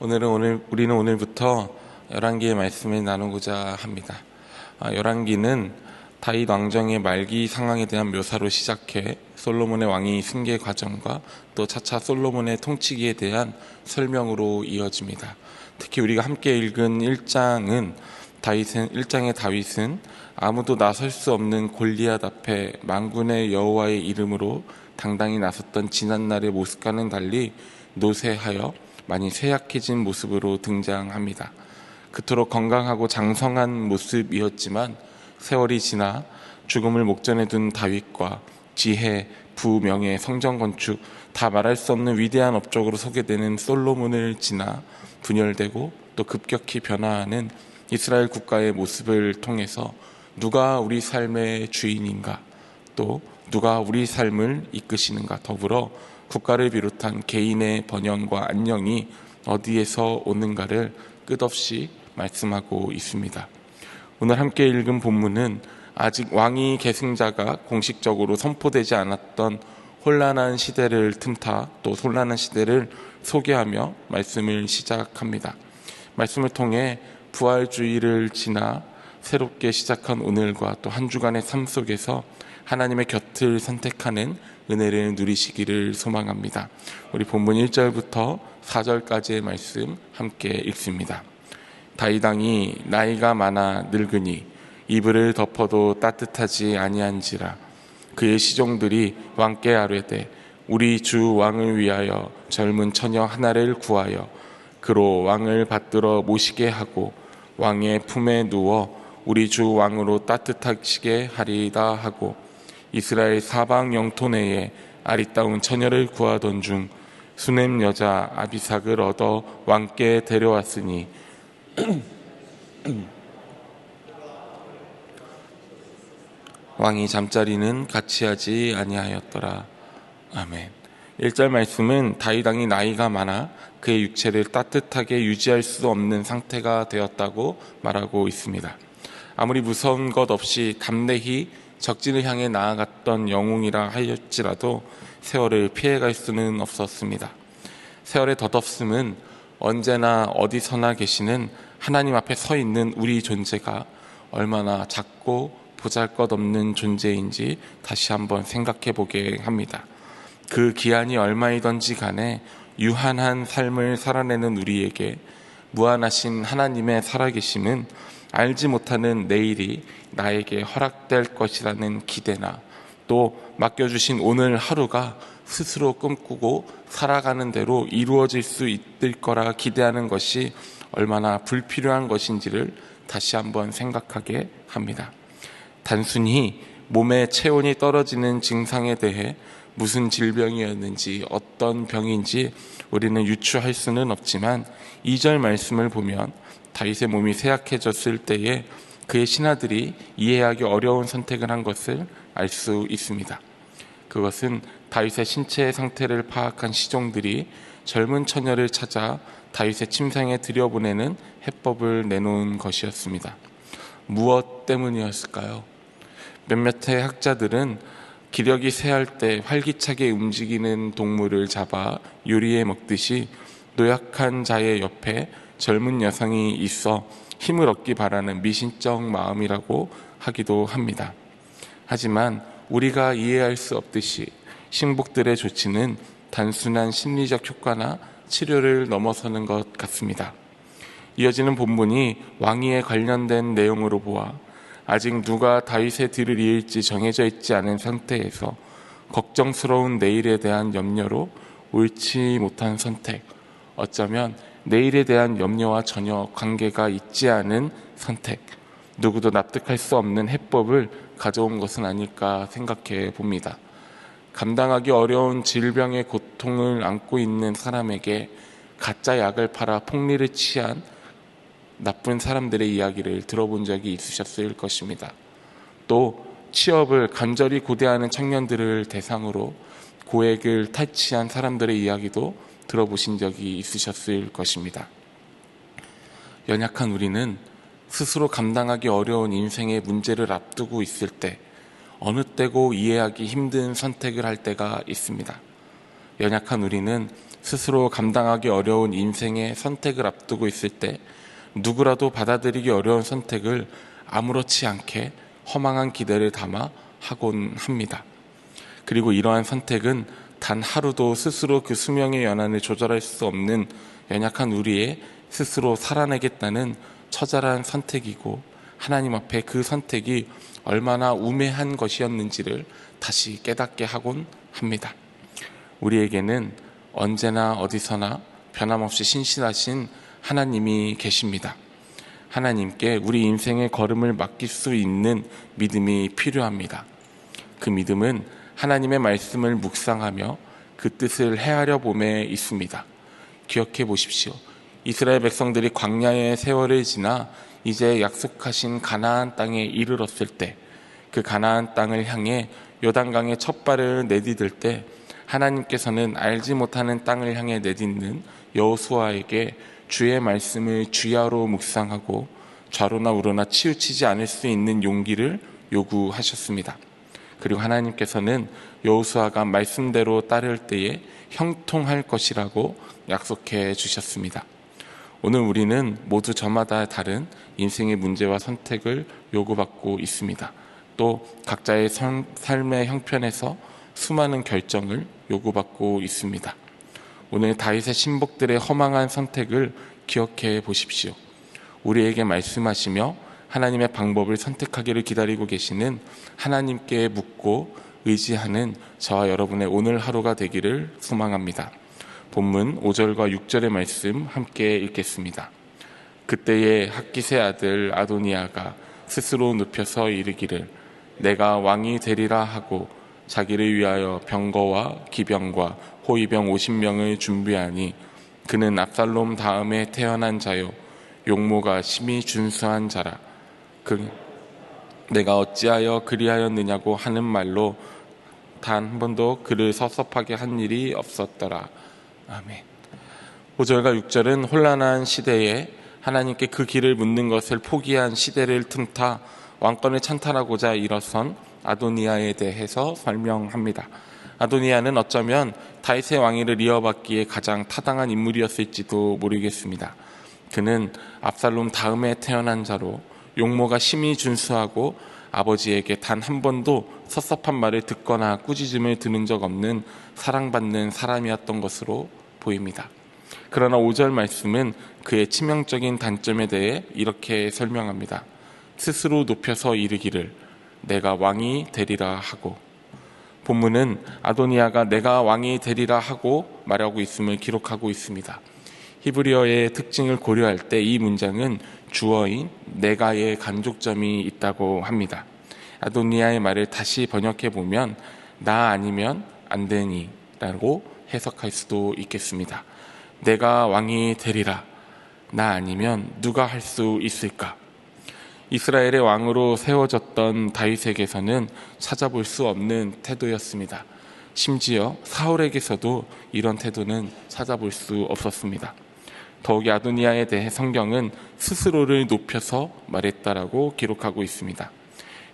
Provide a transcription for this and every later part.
우리는 오늘부터 열왕기의 말씀을 나누고자 합니다. 열왕기는 다윗 왕정의 말기 상황에 대한 묘사로 시작해 솔로몬의 왕위 승계 과정과 또 차차 솔로몬의 통치기에 대한 설명으로 이어집니다. 특히 우리가 함께 읽은 1장의 다윗은 아무도 나설 수 없는 골리앗 앞에 만군의 여호와의 이름으로 당당히 나섰던 지난날의 모습과는 달리 노쇠하여 많이 쇠약해진 모습으로 등장합니다. 그토록 건강하고 장성한 모습이었지만 세월이 지나 죽음을 목전에 둔 다윗과 지혜, 부명예, 성전 건축 다 말할 수 없는 위대한 업적으로 소개되는 솔로몬을 지나 분열되고 또 급격히 변화하는 이스라엘 국가의 모습을 통해서 누가 우리 삶의 주인인가, 또 누가 우리 삶을 이끄시는가, 더불어 국가를 비롯한 개인의 번영과 안녕이 어디에서 오는가를 끝없이 말씀하고 있습니다. 오늘 함께 읽은 본문은 아직 왕위 계승자가 공식적으로 선포되지 않았던 혼란한 시대를 틈타 또 혼란한 시대를 소개하며 말씀을 시작합니다. 말씀을 통해 부활주의를 지나 새롭게 시작한 오늘과 또 한 주간의 삶 속에서 하나님의 곁을 선택하는 은혜를 누리시기를 소망합니다. 우리 본문 1절부터 4절까지의 말씀 함께 읽습니다. 다윗 왕이 나이가 많아 늙으니 이불을 덮어도 따뜻하지 아니한지라. 그의 시종들이 왕께 아뢰되 우리 주 왕을 위하여 젊은 처녀 하나를 구하여 그로 왕을 받들어 모시게 하고 왕의 품에 누워 우리 주 왕으로 따뜻하시게 하리이다 하고 이스라엘 사방 영토 내에 아리따운 처녀를 구하던 중 수넴 여자 아비삭을 얻어 왕께 데려왔으니 왕이 잠자리는 같이 하지 아니하였더라. 아멘. 1절 말씀은 다윗 왕이 나이가 많아 그의 육체를 따뜻하게 유지할 수 없는 상태가 되었다고 말하고 있습니다. 아무리 무서운 것 없이 담대히 적진을 향해 나아갔던 영웅이라 할지라도 세월을 피해갈 수는 없었습니다. 세월의 덧없음은 언제나 어디서나 계시는 하나님 앞에 서 있는 우리 존재가 얼마나 작고 보잘것없는 존재인지 다시 한번 생각해 보게 합니다. 그 기한이 얼마이든지 간에 유한한 삶을 살아내는 우리에게 무한하신 하나님의 살아계심은 알지 못하는 내일이 나에게 허락될 것이라는 기대나 또 맡겨주신 오늘 하루가 스스로 꿈꾸고 살아가는 대로 이루어질 수 있을 거라 기대하는 것이 얼마나 불필요한 것인지를 다시 한번 생각하게 합니다. 단순히 몸의 체온이 떨어지는 증상에 대해 무슨 질병이었는지 어떤 병인지 우리는 유추할 수는 없지만 2절 말씀을 보면 다윗의 몸이 쇠약해졌을 때에 그의 신하들이 이해하기 어려운 선택을 한 것을 알 수 있습니다. 그것은 다윗의 신체의 상태를 파악한 시종들이 젊은 처녀를 찾아 다윗의 침상에 들여보내는 해법을 내놓은 것이었습니다. 무엇 때문이었을까요? 몇몇의 학자들은 기력이 쇠할 때 활기차게 움직이는 동물을 잡아 요리해 먹듯이 노약한 자의 옆에 젊은 여성이 있어 힘을 얻기 바라는 미신적 마음이라고 하기도 합니다. 하지만 우리가 이해할 수 없듯이 신복들의 조치는 단순한 심리적 효과나 치료를 넘어서는 것 같습니다. 이어지는 본문이 왕위에 관련된 내용으로 보아 아직 누가 다윗의 뒤를 이을지 정해져 있지 않은 상태에서 걱정스러운 내일에 대한 염려로 옳지 못한 선택, 어쩌면 내일에 대한 염려와 전혀 관계가 있지 않은 선택, 누구도 납득할 수 없는 해법을 가져온 것은 아닐까 생각해 봅니다. 감당하기 어려운 질병의 고통을 안고 있는 사람에게 가짜 약을 팔아 폭리를 취한 나쁜 사람들의 이야기를 들어본 적이 있으셨을 것입니다. 또 취업을 간절히 고대하는 청년들을 대상으로 고액을 탈취한 사람들의 이야기도 들어보신 적이 있으셨을 것입니다. 연약한 우리는 스스로 감당하기 어려운 인생의 문제를 앞두고 있을 때 어느 때고 이해하기 힘든 선택을 할 때가 있습니다. 연약한 우리는 스스로 감당하기 어려운 인생의 선택을 앞두고 있을 때 누구라도 받아들이기 어려운 선택을 아무렇지 않게 허망한 기대를 담아 하곤 합니다. 그리고 이러한 선택은 단 하루도 스스로 그 수명의 연한을 조절할 수 없는 연약한 우리의 스스로 살아내겠다는 처절한 선택이고, 하나님 앞에 그 선택이 얼마나 우매한 것이었는지를 다시 깨닫게 하곤 합니다. 우리에게는 언제나 어디서나 변함없이 신실하신 하나님이 계십니다. 하나님께 우리 인생의 걸음을 맡길 수 있는 믿음이 필요합니다. 그 믿음은 하나님의 말씀을 묵상하며 그 뜻을 헤아려 봄에 있습니다. 기억해 보십시오. 이스라엘 백성들이 광야의 세월을 지나 이제 약속하신 가나안 땅에 이르렀을 때, 그 가나안 땅을 향해 요단강에 첫 발을 내디딜 때 하나님께서는 알지 못하는 땅을 향해 내딛는 여호수아에게 주의 말씀을 주야로 묵상하고 좌로나 우로나 치우치지 않을 수 있는 용기를 요구하셨습니다. 그리고 하나님께서는 여호수아가 말씀대로 따를 때에 형통할 것이라고 약속해 주셨습니다. 오늘 우리는 모두 저마다 다른 인생의 문제와 선택을 요구받고 있습니다. 또 각자의 삶의 형편에서 수많은 결정을 요구받고 있습니다. 오늘 다윗의 신복들의 허망한 선택을 기억해 보십시오. 우리에게 말씀하시며 하나님의 방법을 선택하기를 기다리고 계시는 하나님께 묻고 의지하는 저와 여러분의 오늘 하루가 되기를 소망합니다. 본문 5절과 6절의 말씀 함께 읽겠습니다. 그때에 학깃의 아들 아도니아가 스스로 눕혀서 이르기를 내가 왕이 되리라 하고 자기를 위하여 병거와 기병과 호위병 50명을 준비하니 그는 압살롬 다음에 태어난 자요 용모가 심히 준수한 자라. 내가 어찌하여 그리하였느냐고 하는 말로 단 한 번도 그를 섭섭하게 한 일이 없었더라. 아멘. 5절과 6절은 혼란한 시대에 하나님께 그 길을 묻는 것을 포기한 시대를 틈타 왕권을 찬탈하고자 일어선 아도니아에 대해서 설명합니다. 아도니아는 어쩌면 다윗의 왕위를 이어받기에 가장 타당한 인물이었을지도 모르겠습니다. 그는 압살롬 다음에 태어난 자로 용모가 심히 준수하고 아버지에게 단 한 번도 섭섭한 말을 듣거나 꾸짖음을 들은 적 없는 사랑받는 사람이었던 것으로 보입니다. 그러나 5절 말씀은 그의 치명적인 단점에 대해 이렇게 설명합니다. 스스로 높여서 이르기를 내가 왕이 되리라 하고. 본문은 아도니아가 내가 왕이 되리라 하고 말하고 있음을 기록하고 있습니다. 히브리어의 특징을 고려할 때 이 문장은 주어인 내가의 간족점이 있다고 합니다. 아도니아의 말을 다시 번역해 보면 나 아니면 안 되니 라고 해석할 수도 있겠습니다. 내가 왕이 되리라. 나 아니면 누가 할 수 있을까? 이스라엘의 왕으로 세워졌던 다윗에게서는 찾아볼 수 없는 태도였습니다. 심지어 사울에게서도 이런 태도는 찾아볼 수 없었습니다. 더욱이 아도니아에 대해 성경은 스스로를 높여서 말했다라고 기록하고 있습니다.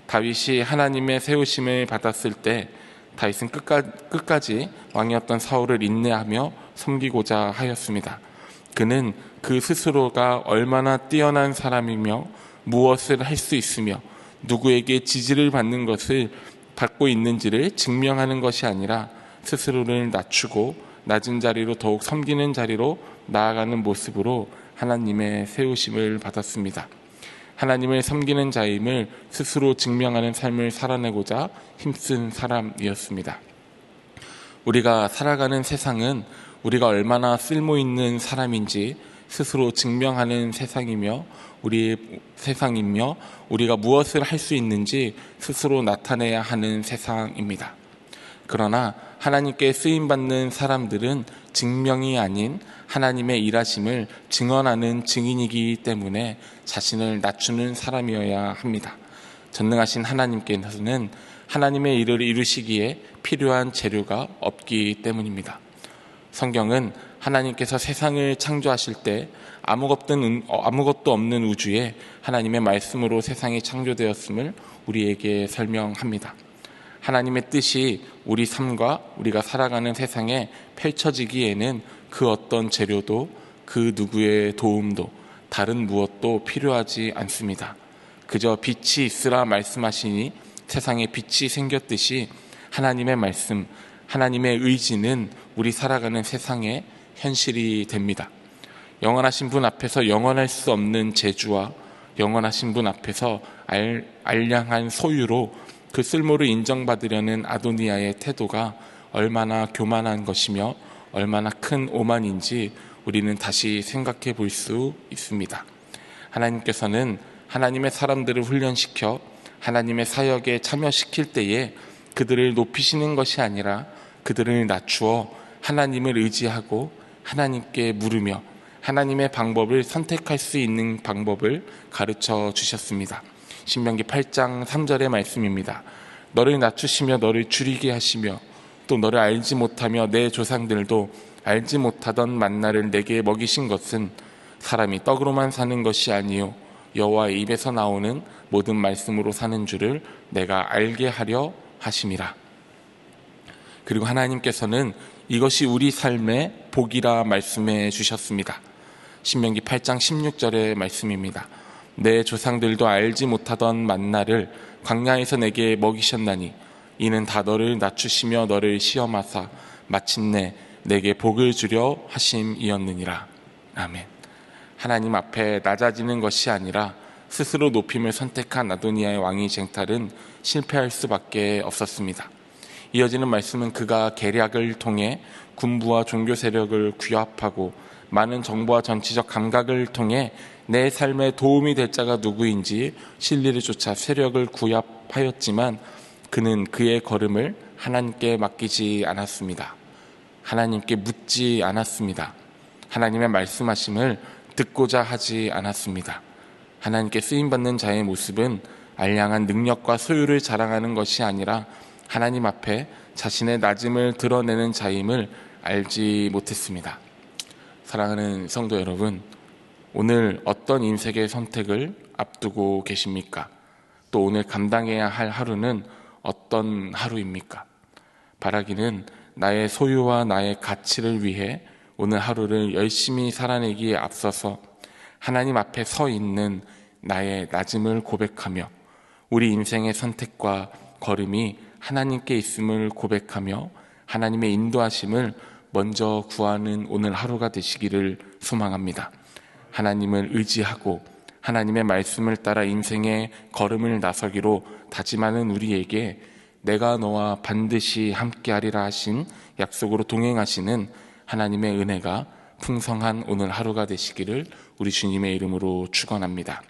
다윗이 하나님의 세우심을 받았을 때 다윗은 끝까지 왕이었던 사울을 인내하며 섬기고자 하였습니다. 그는 그 스스로가 얼마나 뛰어난 사람이며 무엇을 할 수 있으며 누구에게 지지를 받고 있는지를 증명하는 것이 아니라 스스로를 낮추고 낮은 자리로 더욱 섬기는 자리로 나아가는 모습으로 하나님의 세우심을 받았습니다. 하나님을 섬기는 자임을 스스로 증명하는 삶을 살아내고자 힘쓴 사람이었습니다. 우리가 살아가는 세상은 우리가 얼마나 쓸모있는 사람인지 스스로 증명하는 세상이며 우리가 무엇을 할 수 있는지 스스로 나타내야 하는 세상입니다. 그러나 하나님께 쓰임받는 사람들은 증명이 아닌 하나님의 일하심을 증언하는 증인이기 때문에 자신을 낮추는 사람이어야 합니다. 전능하신 하나님께서는 하나님의 일을 이루시기에 필요한 재료가 없기 때문입니다. 성경은 하나님께서 세상을 창조하실 때 아무것도 없는 우주에 하나님의 말씀으로 세상이 창조되었음을 우리에게 설명합니다. 하나님의 뜻이 우리 삶과 우리가 살아가는 세상에 펼쳐지기에는 그 어떤 재료도 그 누구의 도움도 다른 무엇도 필요하지 않습니다. 그저 빛이 있으라 말씀하시니 세상에 빛이 생겼듯이 하나님의 말씀, 하나님의 의지는 우리 살아가는 세상의 현실이 됩니다. 영원하신 분 앞에서 영원할 수 없는 재주와 영원하신 분 앞에서 알량한 소유로 그 쓸모를 인정받으려는 아도니아의 태도가 얼마나 교만한 것이며 얼마나 큰 오만인지 우리는 다시 생각해 볼 수 있습니다. 하나님께서는 하나님의 사람들을 훈련시켜 하나님의 사역에 참여시킬 때에 그들을 높이시는 것이 아니라 그들을 낮추어 하나님을 의지하고 하나님께 물으며 하나님의 방법을 선택할 수 있는 방법을 가르쳐 주셨습니다. 신명기 8장 3절의 말씀입니다. 너를 낮추시며 너를 줄이게 하시며 또 너를 알지 못하며 내 조상들도 알지 못하던 만나를 내게 먹이신 것은 사람이 떡으로만 사는 것이 아니요 여호와의 입에서 나오는 모든 말씀으로 사는 줄을 내가 알게 하려 하심이라. 그리고 하나님께서는 이것이 우리 삶의 복이라 말씀해 주셨습니다. 신명기 8장 16절의 말씀입니다. 내 조상들도 알지 못하던 만나를 광야에서 내게 먹이셨나니 이는 다 너를 낮추시며 너를 시험하사 마침내 내게 복을 주려 하심이었느니라. 아멘. 하나님 앞에 낮아지는 것이 아니라 스스로 높임을 선택한 아도니아의 왕위 쟁탈은 실패할 수밖에 없었습니다. 이어지는 말씀은 그가 계략을 통해 군부와 종교 세력을 규합하고 많은 정보와 정치적 감각을 통해 내 삶에 도움이 될 자가 누구인지 진리를 쫓아 세력을 구합하였지만 그는 그의 걸음을 하나님께 맡기지 않았습니다. 하나님께 묻지 않았습니다. 하나님의 말씀하심을 듣고자 하지 않았습니다. 하나님께 쓰임받는 자의 모습은 알량한 능력과 소유를 자랑하는 것이 아니라 하나님 앞에 자신의 낮음을 드러내는 자임을 알지 못했습니다. 사랑하는 성도 여러분, 오늘 어떤 인생의 선택을 앞두고 계십니까? 또 오늘 감당해야 할 하루는 어떤 하루입니까? 바라기는 나의 소유와 나의 가치를 위해 오늘 하루를 열심히 살아내기에 앞서서 하나님 앞에 서 있는 나의 낮음을 고백하며 우리 인생의 선택과 걸음이 하나님께 있음을 고백하며 하나님의 인도하심을 먼저 구하는 오늘 하루가 되시기를 소망합니다. 하나님을 의지하고 하나님의 말씀을 따라 인생의 걸음을 나서기로 다짐하는 우리에게 내가 너와 반드시 함께하리라 하신 약속으로 동행하시는 하나님의 은혜가 풍성한 오늘 하루가 되시기를 우리 주님의 이름으로 축원합니다.